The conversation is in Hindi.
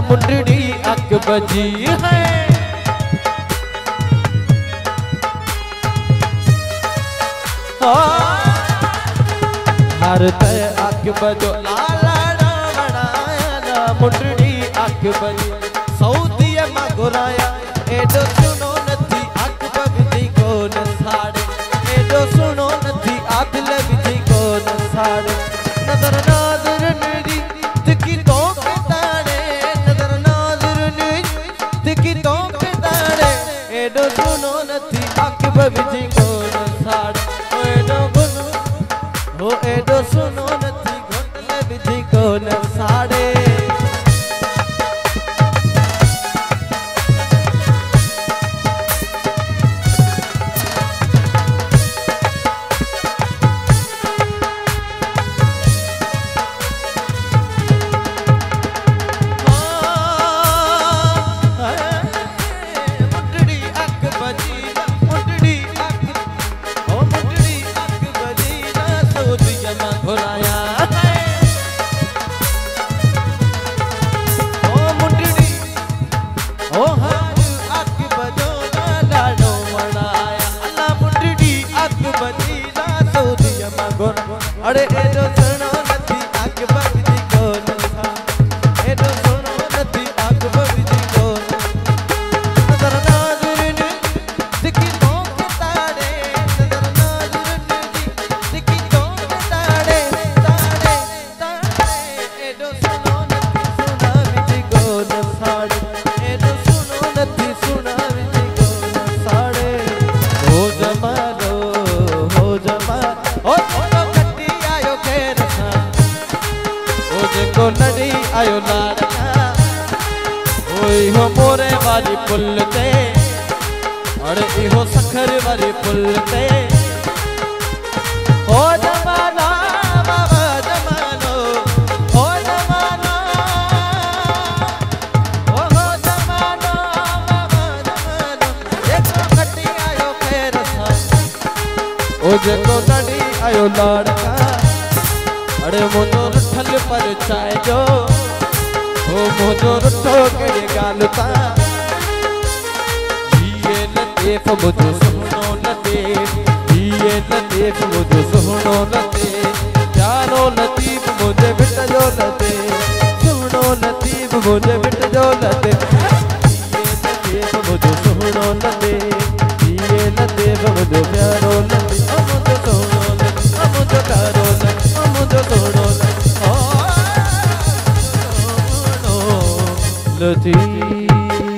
मुंडड़ी अक बजी है हर तय अक बजो लाला बनाया मुंडड़ी अक बजी सऊदी मां घुराया एडो सुनो नथी अक बजी को न साड़े एडो सुनो नथी आदिल विधि को न साड़े नजर नाज़र दी दिखी तो के ताड़े नजर नाज़र दी दिखी तो के ताड़े एडो सुनो नथी अक बजी को न साड़े हो एडो सुनो नथी घोटल विधि को न साड़े अरे एडो सुनो नथी अक बजी को न साड़े एडो सुनो नथी अक बजी को नजर नाज़र दी दिखी तो के ताड़े नजर नाज़र दी दिखी तो के ताड़े ताड़े ताड़े एडो सुनो नथी सुना विधि को न साड़े एडो सुनो नथी सुना विधि को न साड़े हो जमालो को लड़ी आयो लाड़का ओई हो मोरे वाली पुल ते अरे इहो सखर वाली पुल ते हो जमाना बाबा जमानो हो जमाना हो जमानो बाबा जमानो देखो कटी आयो फेर सा ओ जेको लड़ी आयो लाड़का अरे मुझो रुठल पर चाय जो ओ मुझो रुठो केड़े गाल ता ये लतीफ मुझो सुनो लतीफ ये लतीफ मुझो सुनो लतीफ प्यारो लतीफ मुझे बिट जो लतीफ सुनो लतीफ मुझे बिट जो लतीफ ये लतीफ मुझो सुनो लतीफ ये लतीफ मुझो प्यारो लतीफ मुझो सुनो लतीफ मुझो प्यारो लतीफ मुझो सुनो लतीफ